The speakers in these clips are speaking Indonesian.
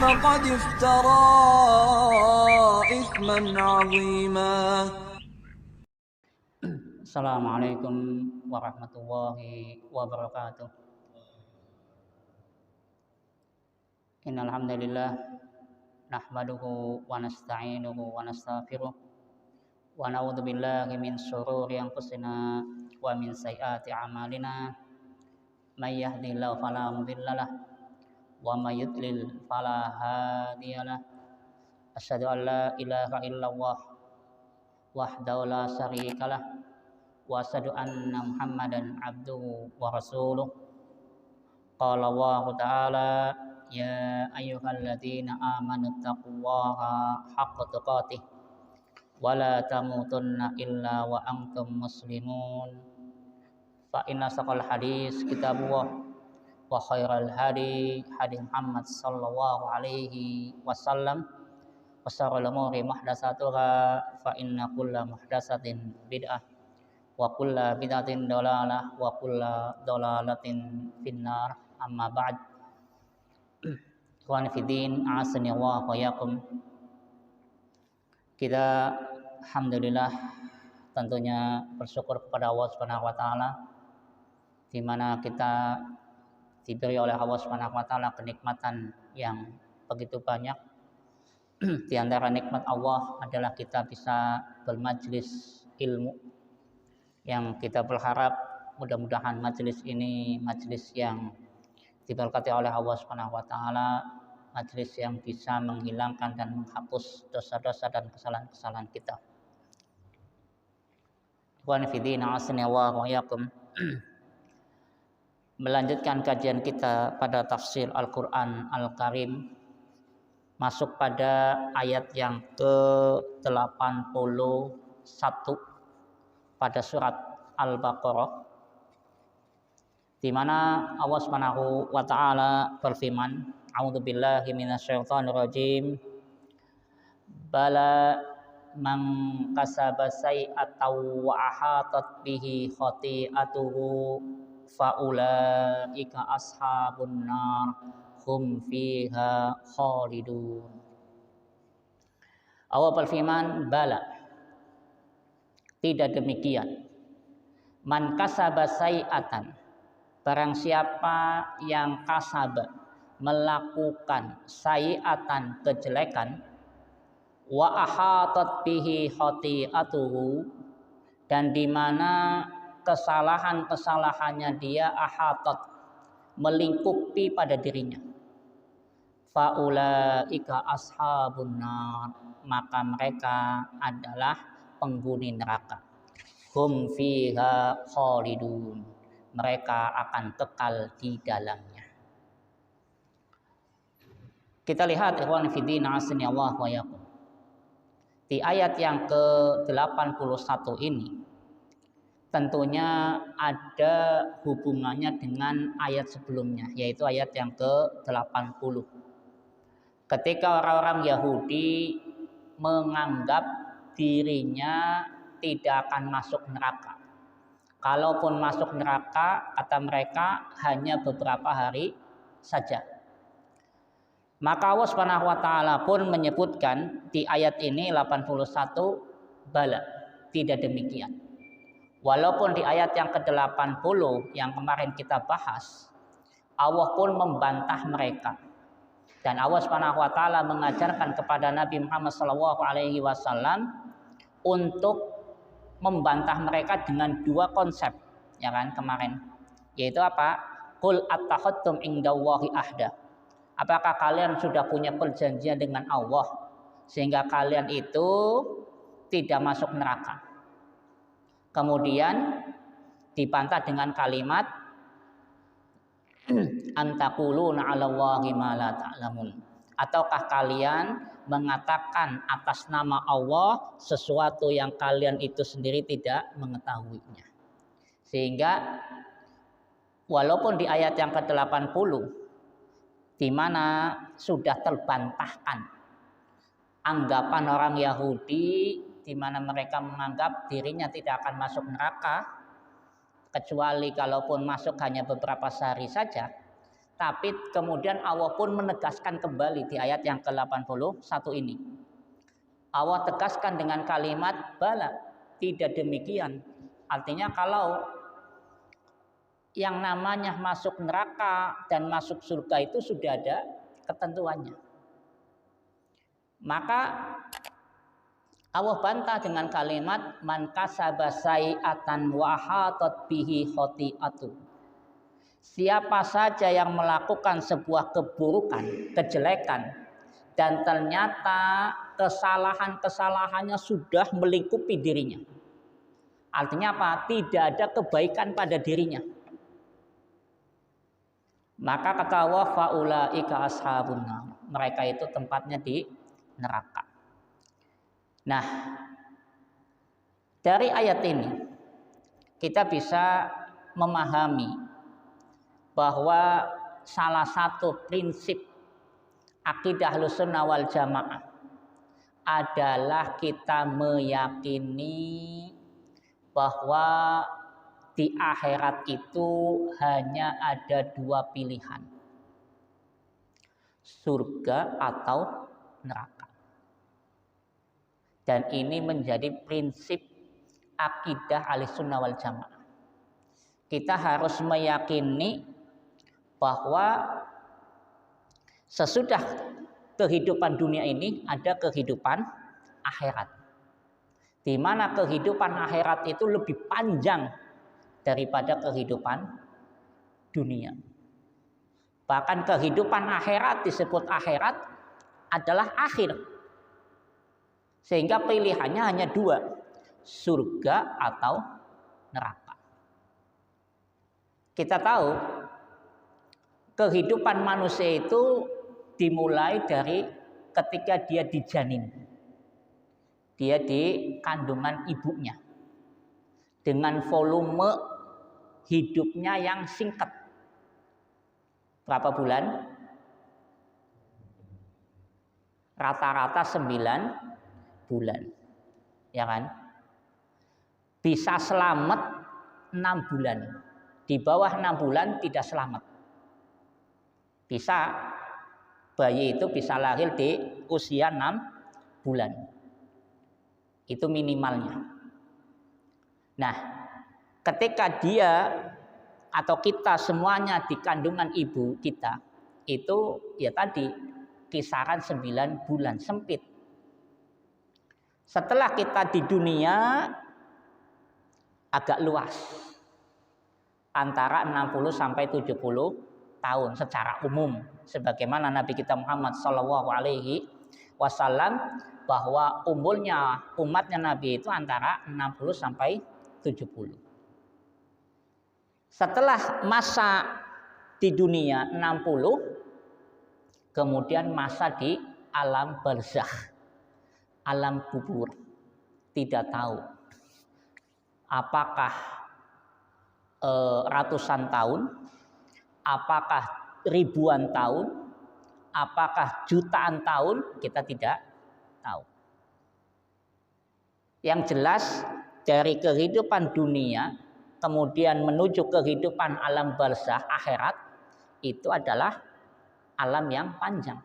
فقد افترى إثما عظيما. Assalamualaikum warahmatullahi wabarakatuh. Innal hamdalillah nahmaduhu wa nasta'inuhu wa nastaghfiruh wa na'udzu billahi min shururi anfusina wa min sayyiati a'malina. May yahdihillahu fala mudhillalah wa may yudlil fala hadiyalah. Asyhadu an la ilaha illallah wahdahu la syarikalah wa asyhadu anna Muhammadan abduhu wa rasuluh. Qala Allah ta'ala ya ayyuhalladzina amanu taqullaha haqqa tuqatih wa la tamutunna illa wa antum muslimun. Fa inna saqal hadis kitabullah wa khairal hadi hadi Muhammad sallallahu alaihi wasallam wa syarrul umuri muhdatsatuha fa inna kulla muhdatsatin bid'ah wa kulla bid'atin dalalah wa kulla dalalatin finnar. Amma ba'd. Ikhwan fiddin, a'azzani Allah wa iyyakum. Kita alhamdulillah tentunya bersyukur kepada Allah Subhanahu wa taala di mana kita diberi oleh Allah Subhanahu wa taala kenikmatan yang begitu banyak. Di antara nikmat Allah adalah kita bisa bermajlis ilmu, yang kita berharap mudah-mudahan majlis ini majlis yang diberkati oleh Allah Subhanahu wa taala, majlis yang bisa menghilangkan dan menghapus dosa-dosa dan kesalahan-kesalahan kita. Ikhwan fillah, a'azzanillahu wa iyyakum. Melanjutkan kajian kita pada tafsir Al-Qur'an Al-Karim, masuk pada ayat yang ke-81 pada surat Al-Baqarah, di mana Allah Subhanahu wa taala berfirman, a'udzubillahi minasyaitonir rajim, bala man kasaba sayyi'atan wa ahatat bihi khati'atuhu faulaika ashabun nar hum fiha khalidun. Allah berfirman, bala, tidak demikian. Man kasaba sayyi'atan, barang siapa yang kasaba, melakukan sayyi'atan, kejelekan, wa ahatat bihi khati'atuhu, dan di mana kesalahan-kesalahannya dia ahatat, melingkupi pada dirinya, faulaika ashabun nar, maka mereka adalah penghuni neraka, hum fiha khalidun, mereka akan kekal di dalamnya. Kita lihat ikhwan fillah, a'azzani Allah wa iyyakum. Di ayat yang ke-81 ini tentunya ada hubungannya dengan ayat sebelumnya, yaitu ayat yang ke-80. Ketika orang-orang Yahudi menganggap dirinya tidak akan masuk neraka. Kalaupun masuk neraka, kata mereka, hanya beberapa hari saja. Maka Allah Subhanahu wa taala pun menyebutkan di ayat ini 81, bala, tidak demikian. Walaupun di ayat yang ke-80 yang kemarin kita bahas, Allah pun membantah mereka. Dan Allah Subhanahu wa taala mengajarkan kepada Nabi Muhammad SAW untuk membantah mereka dengan dua konsep, ya kan, kemarin. Yaitu apa? Qul attakhadtum indallahi ahda. Apakah kalian sudah punya perjanjian dengan Allah sehingga kalian itu tidak masuk neraka? Kemudian dibantah dengan kalimat antaquluna 'alallahi ma la ta'lamun. Ataukah kalian mengatakan atas nama Allah sesuatu yang kalian itu sendiri tidak mengetahuinya. Sehingga walaupun di ayat yang ke-80 di mana sudah terbantahkan anggapan orang Yahudi, di mana mereka menganggap dirinya tidak akan masuk neraka kecuali kalaupun masuk hanya beberapa sehari saja, Tapi kemudian Allah pun menegaskan kembali di ayat yang ke-81 ini. Allah tegaskan dengan kalimat bala, tidak demikian. Artinya kalau yang namanya masuk neraka dan masuk surga itu sudah ada ketentuannya. Maka Allah bantah dengan kalimat man kasaba sayi'atan wa hatat bihi khoti'atu. Siapa saja yang melakukan sebuah keburukan, kejelekan, dan ternyata kesalahan-kesalahannya sudah melingkupi dirinya. Artinya apa? Tidak ada kebaikan pada dirinya. Maka kata Allah, faulaika ashabun nar. Mereka itu tempatnya di neraka. Nah, dari ayat ini kita bisa memahami bahwa salah satu prinsip akidah Ahlussunnah wal Jamaah adalah kita meyakini bahwa di akhirat itu hanya ada dua pilihan, surga atau neraka. Dan ini menjadi prinsip akidah Ahlussunnah wal Jamaah. Kita harus meyakini bahwa sesudah kehidupan dunia ini ada kehidupan akhirat, di mana kehidupan akhirat itu lebih panjang daripada kehidupan dunia. Bahkan kehidupan akhirat disebut akhirat adalah akhir, sehingga pilihannya hanya dua, surga atau neraka. Kita tahu kehidupan manusia itu dimulai dari ketika dia dijanin. Dia di kandungan ibunya. Dengan volume hidupnya yang singkat. Berapa bulan? Rata-rata 9 bulan. Ya kan? Bisa selamat 6 bulan. Di bawah 6 bulan tidak selamat. Bisa, bayi itu bisa lahir di usia 6 bulan. Itu minimalnya. Nah, ketika dia atau kita semuanya di kandungan ibu kita, itu ya tadi kisaran 9 bulan, sempit. Setelah kita di dunia agak luas, antara 60 sampai 70 tahun secara umum, sebagaimana Nabi kita Muhammad SAW bahwa umatnya Nabi itu antara 60 sampai 70. Setelah masa di dunia 60, kemudian masa di alam barzakh, alam kubur. Tidak tahu apakah ratusan tahun, apakah ribuan tahun, apakah jutaan tahun, kita tidak tahu. Yang jelas dari kehidupan dunia kemudian menuju kehidupan alam barzakh akhirat itu adalah alam yang panjang.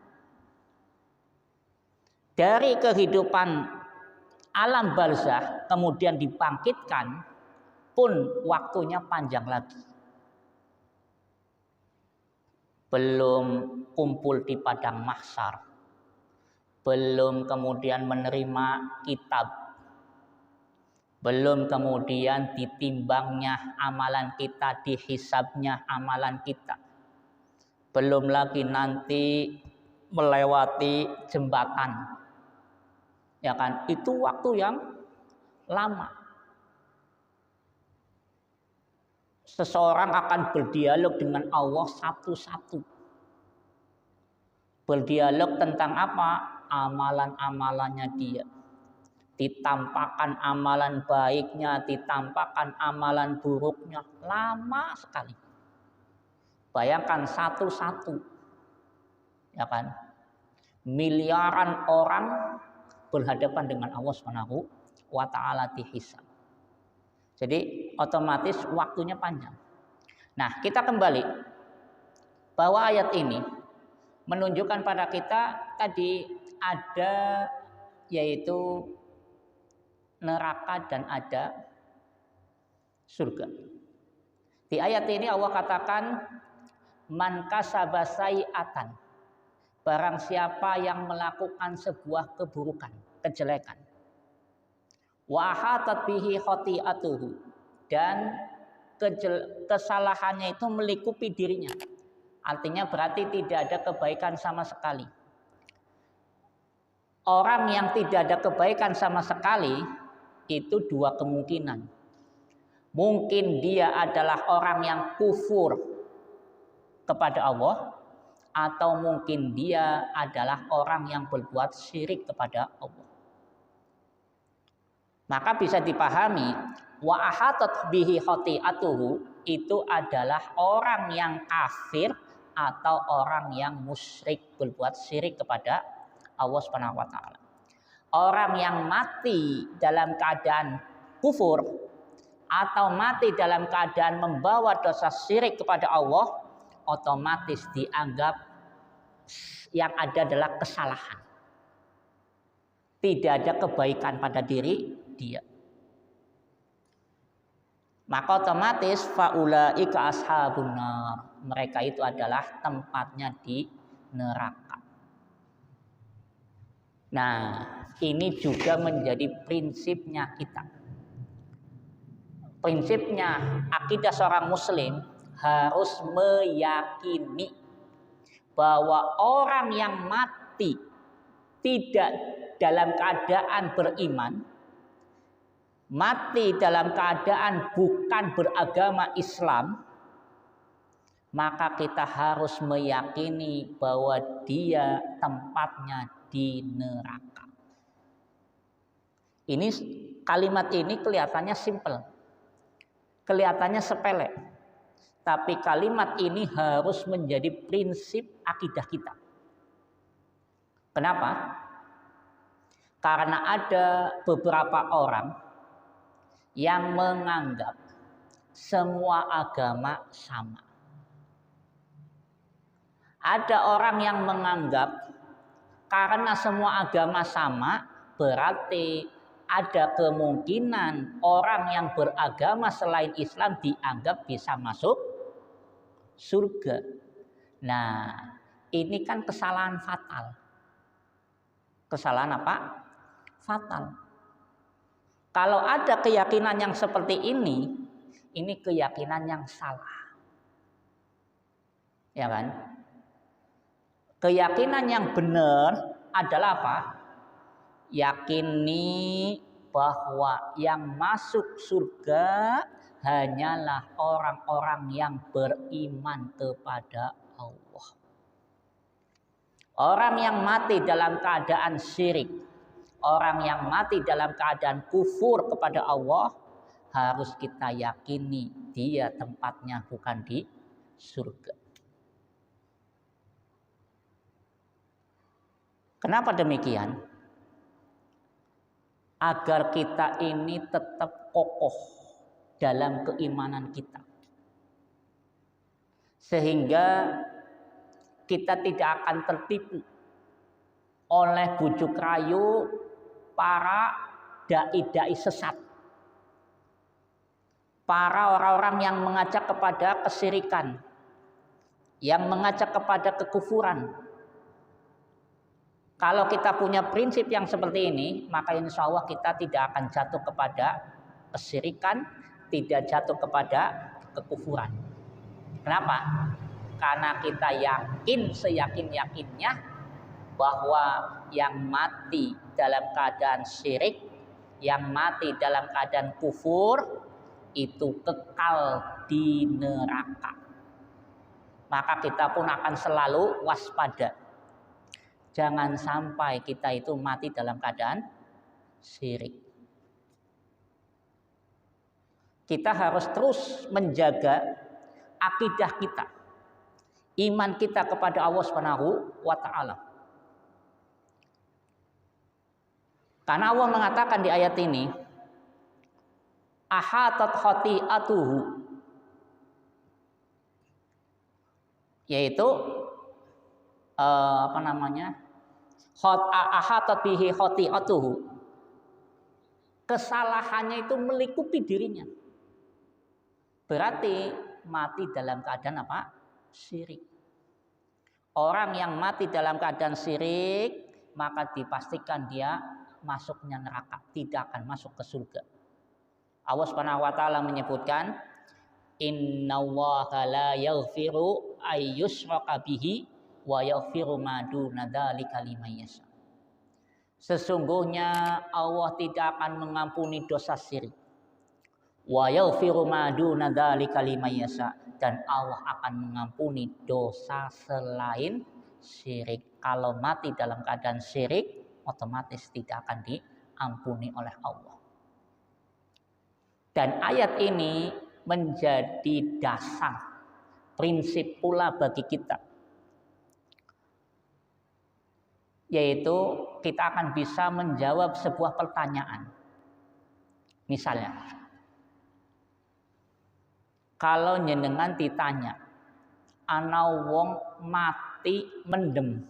Dari kehidupan alam barzakh kemudian dibangkitkan pun waktunya panjang lagi. Belum kumpul di padang mahsyar, belum kemudian menerima kitab, belum kemudian ditimbangnya amalan kita, dihisabnya amalan kita, belum lagi nanti melewati jembatan, ya kan? Itu waktu yang lama. Seseorang akan berdialog dengan Allah satu-satu. Berdialog tentang apa? Amalan-amalannya dia. Ditampakkan amalan baiknya, ditampakkan amalan buruknya. Lama sekali. Bayangkan satu-satu. Ya kan? Miliaran orang berhadapan dengan Allah Subhanahu wa ta'ala dihisab. Jadi otomatis waktunya panjang. Nah, kita kembali bahwa ayat ini menunjukkan pada kita tadi ada yaitu neraka dan ada surga. Di ayat ini Allah katakan man kasaba sayi'atan, barang siapa yang melakukan sebuah keburukan, kejelekan, wa hatat bihi khati'atuhu, dan kesalahannya itu melingkupi dirinya. Artinya berarti tidak ada kebaikan sama sekali. Orang yang tidak ada kebaikan sama sekali itu dua kemungkinan. Mungkin dia adalah orang yang kufur kepada Allah, atau mungkin dia adalah orang yang berbuat syirik kepada Allah. Maka bisa dipahami wa ahatat bihi khati'atuhu itu adalah orang yang kafir atau orang yang musyrik, berbuat syirik kepada Allah Subhanahu wa taala. Orang yang mati dalam keadaan kufur atau mati dalam keadaan membawa dosa syirik kepada Allah, otomatis dianggap yang ada adalah kesalahan. Tidak ada kebaikan pada diri dia. Maka otomatis faulaika ashabun nar, mereka itu adalah tempatnya di neraka. Nah, ini juga menjadi prinsipnya kita. Prinsipnya akidah seorang muslim harus meyakini bahwa orang yang mati tidak dalam keadaan beriman, mati dalam keadaan bukan beragama Islam, maka kita harus meyakini bahwa dia tempatnya di neraka. Ini kalimat ini kelihatannya simpel, kelihatannya sepele, tapi kalimat ini harus menjadi prinsip akidah kita. Kenapa? Karena ada beberapa orang yang menganggap semua agama sama. Ada orang yang menganggap karena semua agama sama, berarti ada kemungkinan orang yang beragama selain Islam dianggap bisa masuk surga. Nah, ini kan kesalahan fatal. Kesalahan apa? Fatal. Kalau ada keyakinan yang seperti ini keyakinan yang salah. Ya kan? Keyakinan yang benar adalah apa? Yakini bahwa yang masuk surga hanyalah orang-orang yang beriman kepada Allah. Orang yang mati dalam keadaan syirik, orang yang mati dalam keadaan kufur kepada Allah, harus kita yakini dia tempatnya bukan di surga. Kenapa demikian? Agar kita ini tetap kokoh dalam keimanan kita, sehingga kita tidak akan tertipu oleh bujuk rayu para dai-dai sesat, para orang-orang yang mengajak kepada kesyirikan, yang mengajak kepada kekufuran. Kalau kita punya prinsip yang seperti ini, maka insya Allah kita tidak akan jatuh kepada kesyirikan, tidak jatuh kepada kekufuran. Kenapa? Karena kita yakin seyakin-yakinnya bahwa yang mati dalam keadaan syirik, yang mati dalam keadaan kufur, itu kekal di neraka. Maka kita pun akan selalu waspada. Jangan sampai kita itu mati dalam keadaan syirik. Kita harus terus menjaga akidah kita, iman kita kepada Allah Subhanahu wa taala. Karena Allah mengatakan di ayat ini, ahatat khati'atuhu, yaitu apa namanya? Ahatat bihi khati'atuhu. Kesalahannya itu melingkupi dirinya. Berarti mati dalam keadaan apa? Syirik. Orang yang mati dalam keadaan syirik, maka dipastikan dia masuknya neraka, tidak akan masuk ke surga. Allah Subhanahu wa taala menyebutkan, "Innallaha la yaghfiru ayyushraka bihi wa yaghfiru ma duna dzalika liman yasha." Sesungguhnya Allah tidak akan mengampuni dosa syirik. Wa yaghfiru ma duna dzalika liman yasha, dan Allah akan mengampuni dosa selain syirik. Kalau mati dalam keadaan syirik, otomatis tidak akan diampuni oleh Allah. Dan ayat ini menjadi dasar prinsip pula bagi kita, yaitu kita akan bisa menjawab sebuah pertanyaan. Misalnya, kalau njenengan ditanya, ana wong mati mendem,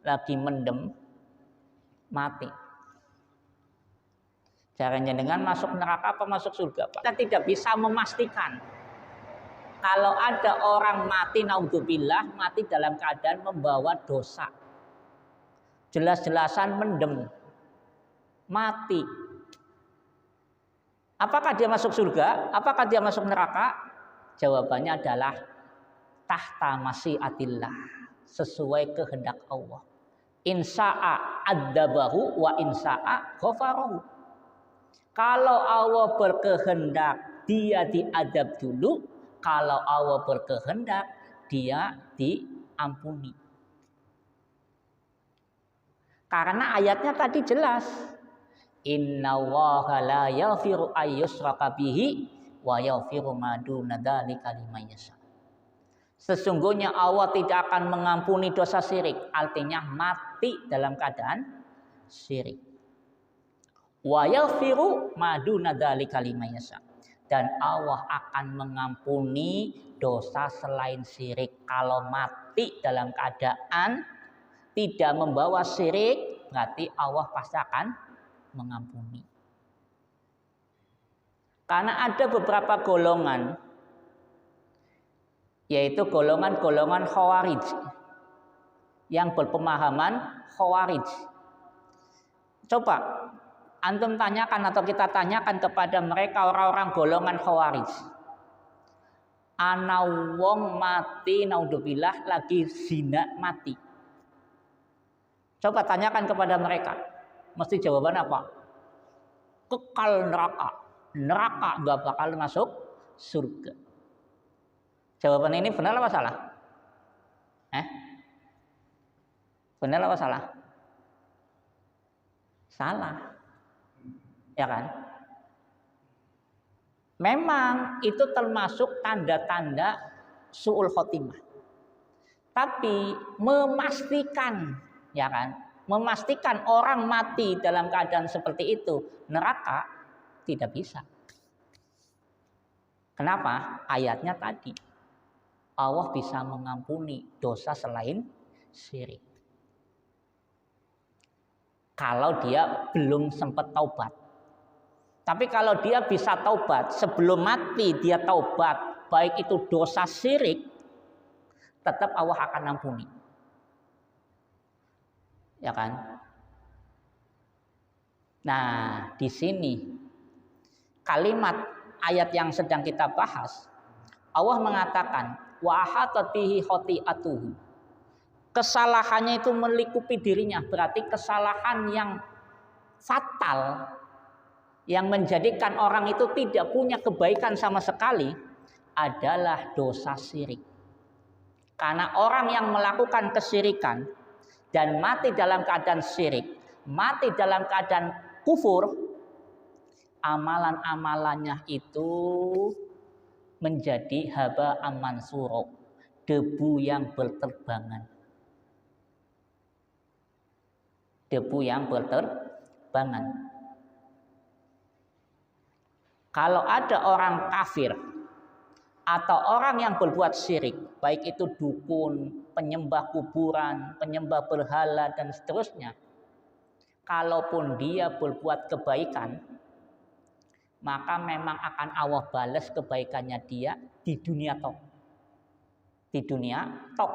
lagi mendem, mati. Cara njenengan masuk neraka apa masuk surga, Pak? Kita tidak bisa memastikan. Kalau ada orang mati, naudzubillah, mati dalam keadaan membawa dosa, jelas-jelasan mendem, mati. Apakah dia masuk surga? Apakah dia masuk neraka? Jawabannya adalah tahta masyiatillah, sesuai kehendak Allah. Insya'a adzabahu wa insya'a ghafarahu. Kalau Allah berkehendak dia diadab dulu, kalau Allah berkehendak dia diampuni. Karena ayatnya tadi jelas, innallaha la yaghfiru ayyushraka bihi wa yaghfiru ma duna dzalika liman yasha. Sesungguhnya Allah tidak akan mengampuni dosa syirik, artinya mati dalam keadaan syirik. Wa yaghfiru ma duna dzalika liman yasha, dan Allah akan mengampuni dosa selain syirik. Kalau mati dalam keadaan tidak membawa syirik, berarti Allah pasti akan mengampuni. Karena ada beberapa golongan, yaitu golongan-golongan Khawarij yang berpemahaman Khawarij. Coba antum tanyakan atau kita tanyakan kepada mereka, orang-orang golongan Khawarij. Ana wong mati naudzubillah lagi zina mati. Coba tanyakan kepada mereka. Mesti jawaban apa? Kekal neraka. Neraka enggak bakal masuk surga. Jawaban ini benar apa salah? Benar apa salah? Salah. Ya kan? Memang itu termasuk tanda-tanda su'ul khotimah. Tapi memastikan, ya kan? Memastikan orang mati dalam keadaan seperti itu neraka tidak bisa. Kenapa? Ayatnya tadi. Allah bisa mengampuni dosa selain syirik. Kalau dia belum sempat taubat. Tapi kalau dia bisa taubat, sebelum mati dia taubat, baik itu dosa syirik, tetap Allah akan ampuni. Ya kan? Nah, di sini kalimat ayat yang sedang kita bahas, Allah mengatakan wa ahatat bihi khati'atuhu. Kesalahannya itu melingkupi dirinya, berarti kesalahan yang fatal yang menjadikan orang itu tidak punya kebaikan sama sekali adalah dosa syirik. Karena orang yang melakukan kesyirikan dan mati dalam keadaan syirik, mati dalam keadaan kufur, amalan-amalannya itu menjadi haba amansuro, debu yang berterbangan. Debu yang berterbangan. Kalau ada orang kafir atau orang yang berbuat syirik, baik itu dukun, penyembah kuburan, penyembah berhala dan seterusnya, kalaupun dia berbuat kebaikan, maka memang akan Allah balas kebaikannya dia di dunia tok. Di dunia tok.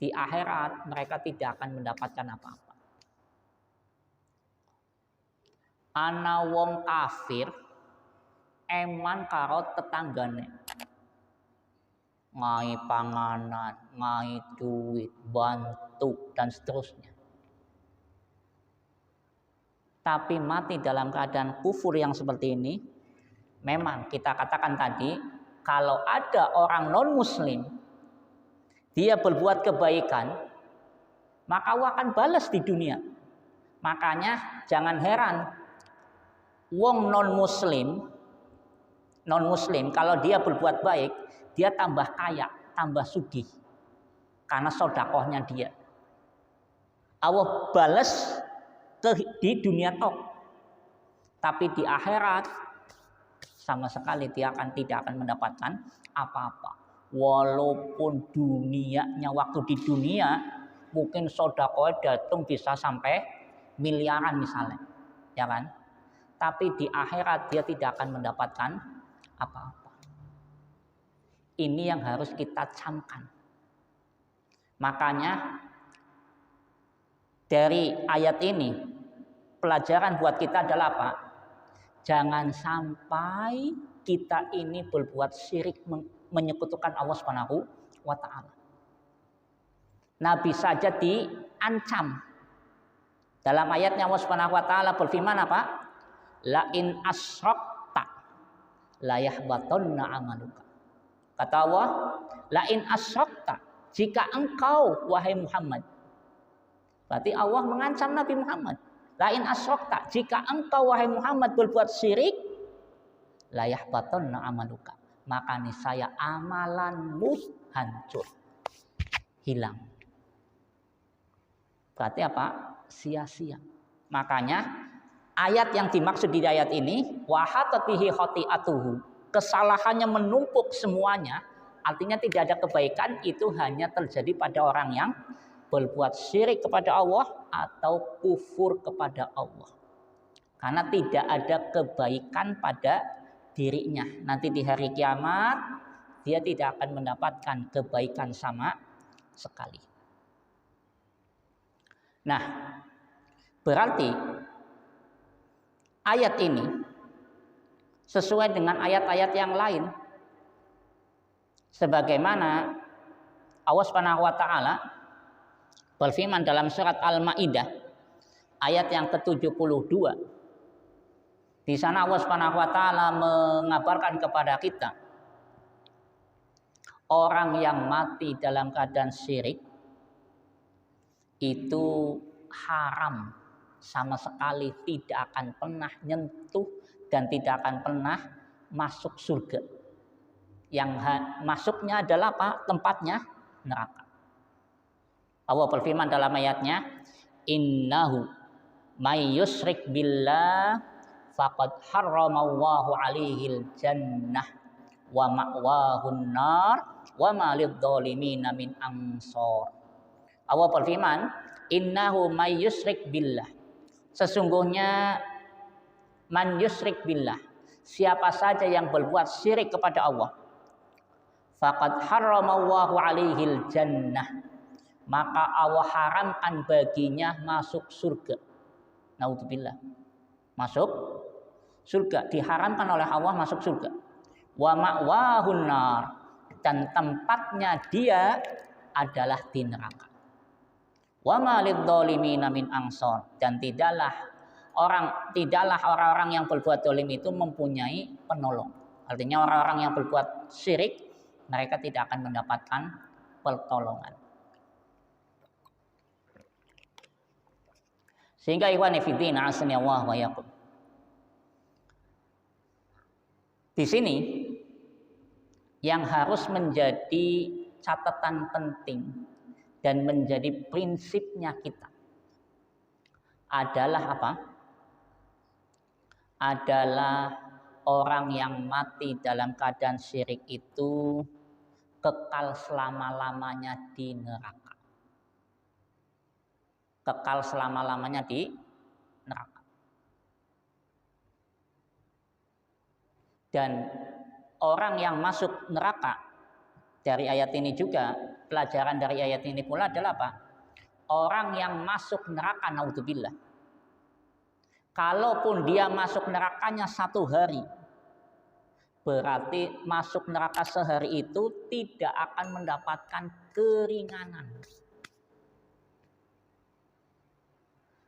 Di akhirat mereka tidak akan mendapatkan apa-apa. Ana wong kafir eman karo tetanggane, ngai panganan, ngai duit, bantu dan seterusnya. Tapi mati dalam keadaan kufur yang seperti ini, memang kita katakan tadi, kalau ada orang non muslim dia berbuat kebaikan, maka Allah akan balas di dunia. Makanya jangan heran wong non muslim kalau dia berbuat baik, dia tambah kaya, tambah sugih karena sodakohnya dia. Allah balas di dunia tok, tapi di akhirat sama sekali dia tidak akan mendapatkan apa-apa. Walaupun dunianya, waktu di dunia mungkin sodakoh datang bisa sampai miliaran misalnya, ya kan? Tapi di akhirat dia tidak akan mendapatkan apa-apa. Ini yang harus kita camkan. Makanya dari ayat ini pelajaran buat kita adalah apa? Jangan sampai kita ini berbuat syirik, menyekutukan Allah Subhanahu wa taala. Nabi saja diancam. Dalam ayatnya Allah Subhanahu wa taala berfirman apa? La in asyrakta la yahbatanna amaluka. Kata Allah, la in asyrakta, jika engkau wahai Muhammad. Berarti Allah mengancam Nabi Muhammad. La in asyrakta, jika engkau wahai Muhammad berbuat syirik, la yahbatanna amaluka, maka niscaya amalanmu hancur, hilang. Berarti apa? Sia-sia. Makanya ayat yang dimaksud di ayat ini, wa hatatihi khati'atuhu, kesalahannya menumpuk semuanya, artinya tidak ada kebaikan, itu hanya terjadi pada orang yang berbuat syirik kepada Allah atau kufur kepada Allah. Karena tidak ada kebaikan pada dirinya. Nanti di hari kiamat dia tidak akan mendapatkan kebaikan sama sekali. Nah, berarti ayat ini sesuai dengan ayat-ayat yang lain. Sebagaimana Allah Subhanahu wa taala berfirman dalam surat Al-Maidah ayat yang ke-72. Di sana Allah Subhanahu wa taala mengabarkan kepada kita orang yang mati dalam keadaan syirik itu haram, sama sekali tidak akan pernah nyentuh dan tidak akan pernah masuk surga. Yang masuknya adalah apa? Tempatnya neraka. Allah berfirman dalam ayatnya, innahu may yusyrik billah faqad harramallahu alaihil jannah wa ma'wahun nar wa ma lidh-dhalimin min ansor. Allah berfirman, innahu may yusyrik billah, sesungguhnya man yusyrik billah, siapa saja yang berbuat syirik kepada Allah, faqad harramallahu alaihil jannah, maka Allah haramkan baginya masuk surga. Naudzubillah. Masuk surga, diharamkan oleh Allah masuk surga. Wa ma'wahun nar, dan tempatnya dia adalah di neraka. Wa ma lidh-dhalimin min ansor, dan tidaklah orang-orang yang berbuat zalim itu mempunyai penolong. Artinya orang-orang yang berbuat syirik mereka tidak akan mendapatkan pertolongan. Sehingga ikhwan fillah azani Allah wa yakum, di sini yang harus menjadi catatan penting dan menjadi prinsipnya kita adalah apa? Adalah orang yang mati dalam keadaan syirik itu kekal selama-lamanya di neraka. Kekal selama-lamanya di neraka. Dan orang yang masuk neraka dari ayat ini juga, pelajaran dari ayat ini pula adalah apa? Orang yang masuk neraka, naudzubillah, kalaupun dia masuk nerakanya 1 hari, berarti masuk neraka sehari itu tidak akan mendapatkan keringanan.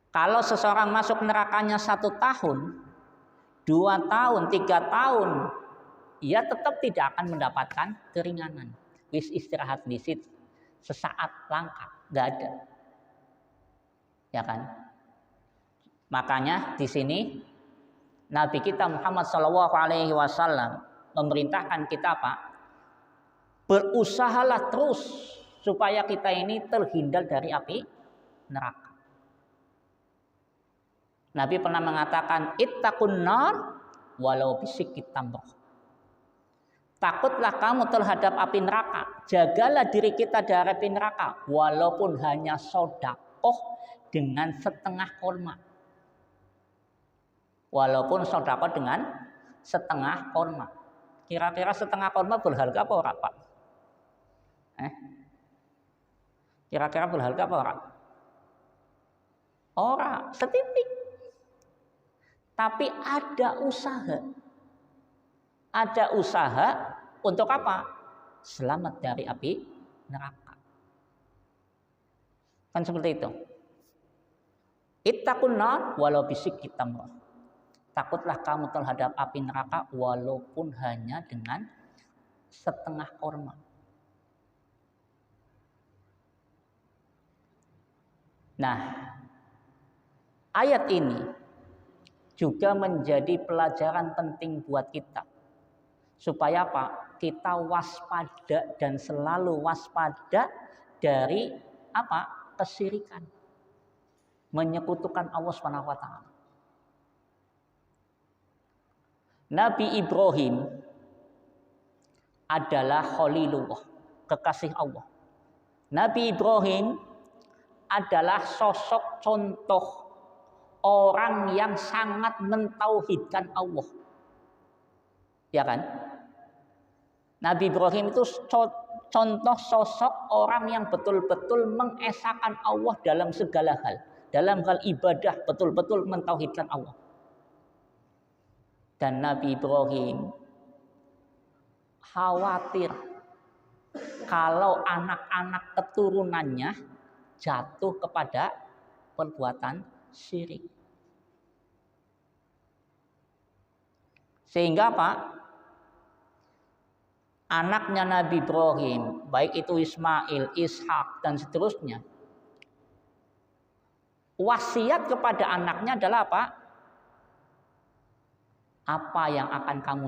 Kalau seseorang masuk nerakanya 1 tahun, 2 tahun, 3 tahun, ia tetap tidak akan mendapatkan keringanan. Wis istirahat disit sesaat langkah, nggak ada, ya kan? Makanya di sini Nabi kita Muhammad SAW memerintahkan kita apa? Berusahalah terus supaya kita ini terhindar dari api neraka. Nabi pernah mengatakan, ittaqun nar walau bisyikki tamrah. Takutlah kamu terhadap api neraka. Jagalah diri kita dari api neraka walaupun hanya sedekah dengan setengah kurma. Walaupun sedekah dengan setengah kurma. Kira-kira setengah kurma berharga apa ora, Pak? Kira-kira berharga apa ora? Ora, setitik. Tapi ada usaha. Ada usaha untuk apa? Selamat dari api neraka. Kan seperti itu. Ittaqun nar walau bisyikki tamrah. Takutlah kamu terhadap api neraka walaupun hanya dengan setengah kurma. Nah, ayat ini juga menjadi pelajaran penting buat kita. Supaya apa? Kita waspada dan selalu waspada dari apa? Kesyirikan. Menyekutukan Allah Subhanahu wa taala. Nabi Ibrahim adalah Khalilullah, kekasih Allah. Nabi Ibrahim adalah sosok contoh orang yang sangat mentauhidkan Allah. Ya kan? Nabi Ibrahim itu contoh sosok orang yang betul-betul mengesahkan Allah dalam segala hal. Dalam hal ibadah betul-betul mentauhidkan Allah. Dan Nabi Ibrahim khawatir kalau anak-anak keturunannya jatuh kepada perbuatan syirik. Sehingga apa? Anaknya Nabi Ibrahim, baik itu Ismail, Ishak dan seterusnya, wasiat kepada anaknya adalah apa? Apa yang akan kamu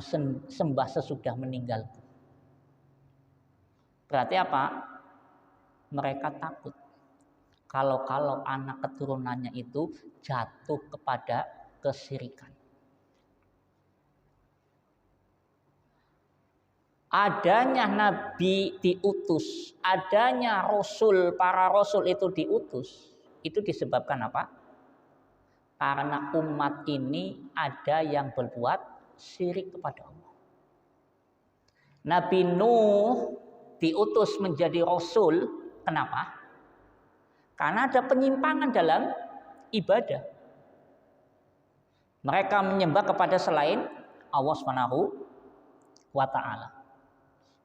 sembah sesudah meninggalku? Berarti apa? Mereka takut kalau anak keturunannya itu jatuh kepada kesyirikan. Adanya nabi diutus, adanya rasul, para rasul itu diutus, itu disebabkan apa? Karena umat ini ada yang berbuat syirik kepada Allah. Nabi Nuh diutus menjadi rasul, kenapa? Karena ada penyimpangan dalam ibadah. Mereka menyembah kepada selain Allah Subhanahu wa taala.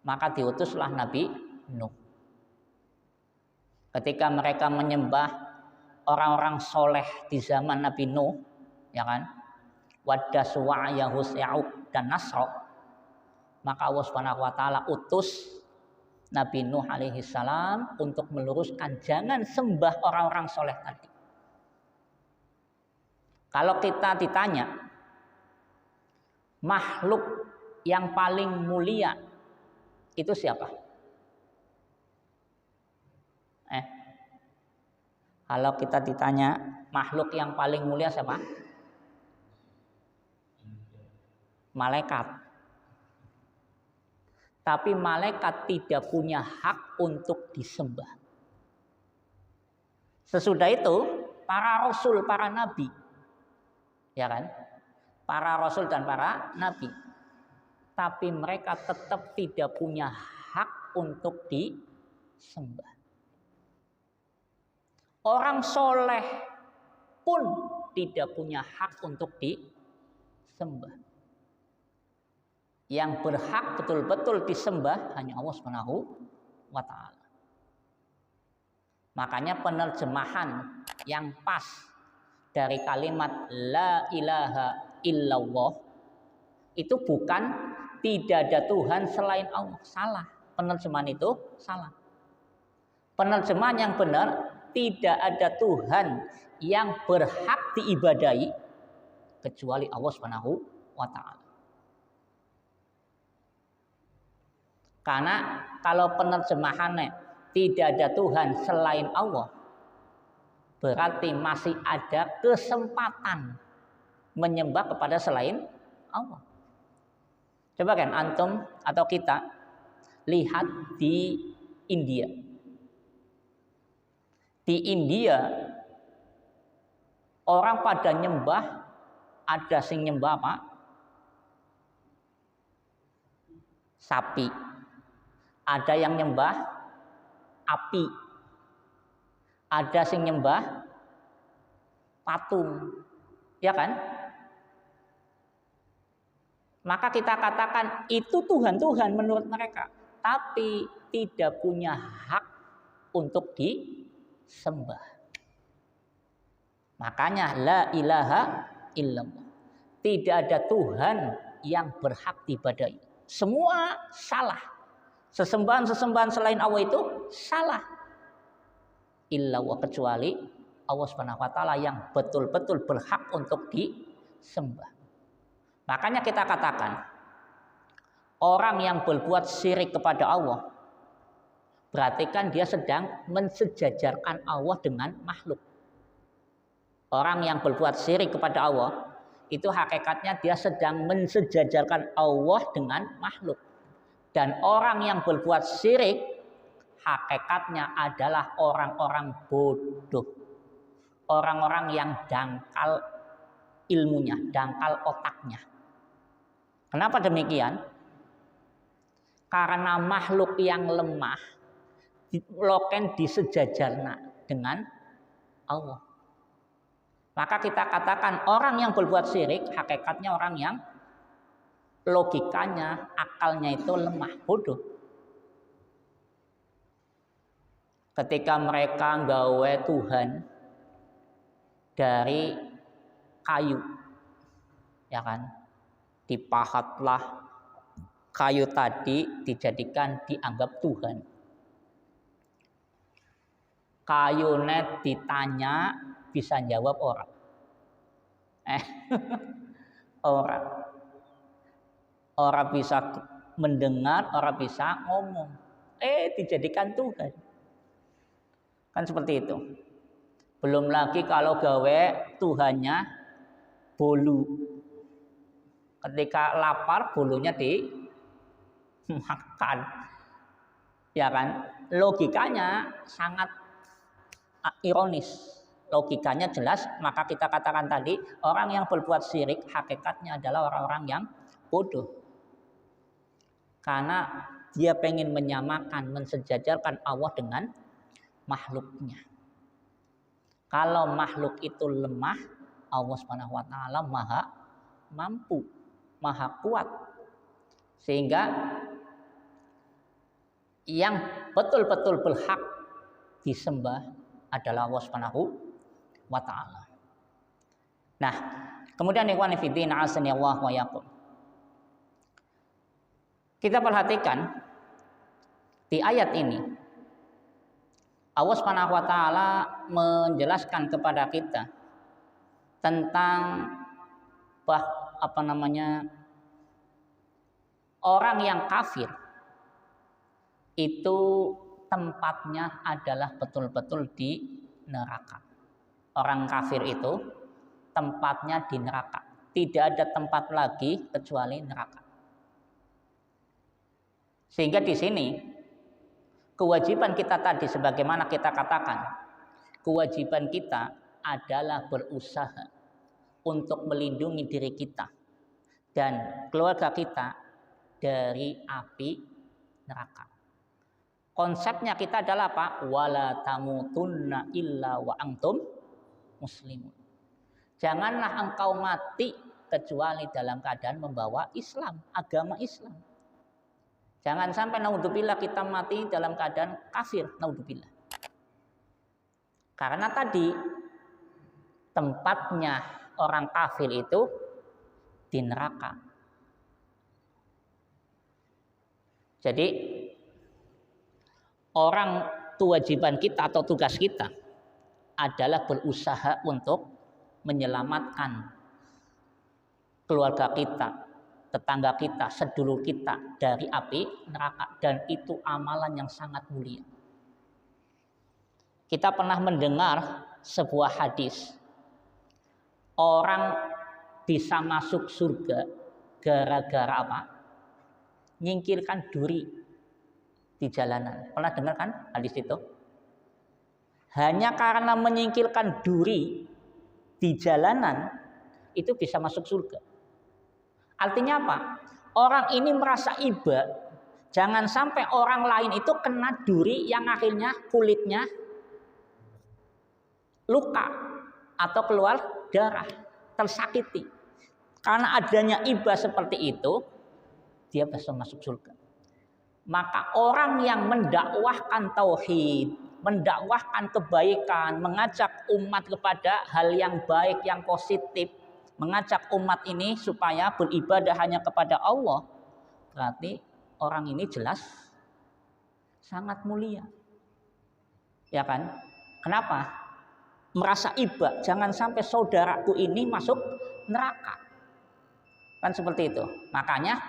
Maka diutuslah Nabi Nuh. Ketika mereka menyembah orang-orang soleh di zaman Nabi Nuh, ya kan, Wadda, Suwa', Yahus, Ya'uq dan Nasr, maka Allah Subhanahu wa taala utus Nabi Nuh alaihi salam untuk meluruskan jangan sembah orang-orang soleh tadi. Kalau kita ditanya makhluk yang paling mulia itu siapa? Kalau kita ditanya makhluk yang paling mulia siapa? malaikat. Tapi malaikat tidak punya hak untuk disembah. Sesudah itu para rasul, para nabi, ya kan? Para rasul dan para nabi. Tapi mereka tetap tidak punya hak untuk disembah. Orang soleh pun tidak punya hak untuk disembah. Yang berhak betul-betul disembah hanya Allah Subhanahu wa ta'ala. Makanya penerjemahan yang pas dari kalimat la ilaha illallah itu bukan tidak ada Tuhan selain Allah. Salah. Penerjemahan itu salah. Penerjemahan yang benar, tidak ada Tuhan yang berhak diibadahi kecuali Allah Subhanahu wa ta'ala. Karena kalau penerjemahannya tidak ada Tuhan selain Allah, berarti masih ada kesempatan menyembah kepada selain Allah. Coba kan antum atau kita lihat di India. Di India orang pada nyembah, ada sing nyembah apa? Sapi. Ada yang nyembah api. Ada sing nyembah patung. Ya kan? Maka kita katakan itu Tuhan-Tuhan menurut mereka, tapi tidak punya hak untuk disembah. Makanya la ilaha illallah. Tidak ada Tuhan yang berhak diibadahi. Semua salah. Sesembahan-sesembahan selain Allah itu salah. Illallah, kecuali Allah Subhanahu wa ta'ala yang betul-betul berhak untuk disembah. Makanya kita katakan orang yang berbuat syirik kepada Allah, berarti kan dia sedang mensejajarkan Allah dengan makhluk. Orang yang berbuat syirik kepada Allah itu hakikatnya dia sedang mensejajarkan Allah dengan makhluk. Dan orang yang berbuat syirik hakikatnya adalah orang-orang bodoh. Orang-orang yang dangkal ilmunya, dangkal otaknya. Kenapa demikian? Karena makhluk yang lemah loken disejajarna dengan Allah. Maka kita katakan orang yang berbuat syirik hakikatnya orang yang logikanya, akalnya itu lemah, bodoh. Ketika mereka gawe Tuhan dari kayu, ya kan, dipahatlah kayu tadi dijadikan dianggap Tuhan. Kayunya ditanya bisa jawab orang. Orang. Orang bisa mendengar, orang bisa ngomong. Dijadikan Tuhan. Kan seperti itu. Belum lagi kalau gawe Tuhannya bolu. Ketika lapar bolunya dimakan. Ya kan? Logikanya sangat ironis. Logikanya jelas, maka kita katakan tadi orang yang berbuat syirik hakikatnya adalah orang-orang yang bodoh. Karena dia pengen menyamakan, mensejajarkan Allah dengan makhluknya. Kalau makhluk itu lemah, Allah Subhanahu wa ta'ala maha mampu, maha kuat. Sehingga yang betul-betul berhak disembah adalah Allah Subhanahu wa ta'ala. Nah, kemudian ikhwan fillah azani Allah wa iyyakum. Kita perhatikan di ayat ini Allah Subhanahu wa ta'ala menjelaskan kepada kita tentang orang yang kafir itu tempatnya adalah betul-betul di neraka. Orang kafir itu tempatnya di neraka. tidak ada tempat lagi kecuali neraka. Sehingga di sini kewajiban kita tadi sebagaimana kita katakan, kewajiban kita adalah berusaha untuk melindungi diri kita dan keluarga kita dari api neraka. Konsepnya kita adalah apa? Wala tamutunna illa wa antum muslimun. Janganlah engkau mati kecuali dalam keadaan membawa Islam, agama Islam. Jangan sampai naudzubillah kita mati dalam keadaan kafir, naudzubillah. Karena tadi tempatnya orang kafir itu di neraka. Jadi orang kewajiban kita atau tugas kita adalah berusaha untuk menyelamatkan keluarga kita, tetangga kita, sedulur kita dari api neraka, dan itu amalan yang sangat mulia. Kita pernah mendengar sebuah hadis, orang bisa masuk surga gara-gara apa? Nyingkirkan duri di jalanan. Pernah dengar kan hadis itu? Hanya karena menyingkirkan duri di jalanan itu bisa masuk surga. Artinya apa? Orang ini merasa iba. Jangan sampai orang lain itu kena duri yang akhirnya kulitnya luka atau keluar darah, tersakiti. Karena adanya iba seperti itu, dia bisa masuk surga. Maka orang yang mendakwahkan tauhid, mendakwahkan kebaikan, mengajak umat kepada hal yang baik, yang positif, mengajak umat ini supaya beribadah hanya kepada Allah, berarti orang ini jelas sangat mulia. Ya kan? Kenapa? Merasa iba, jangan sampai saudaraku ini masuk neraka. Kan seperti itu. Makanya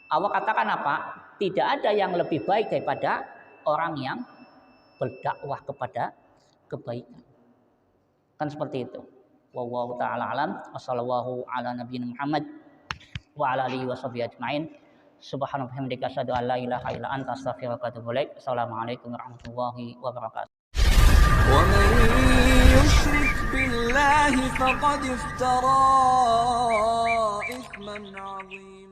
Allah katakan apa? Tidak ada yang lebih baik daripada orang yang berdakwah kepada kebaikan. Kan seperti itu. Wallahu ta'ala alam. Wassallallahu ala nabiyina Muhammad wa ala alihi washabihi ajmain. Subhanallah hamdika asyhadu an la ilaha illa anta astaghfiruka wa atubu ilaik. Assalamualaikum warahmatullahi wabarakatuh. ومن يشرك بالله فقد افترى إثما عظيما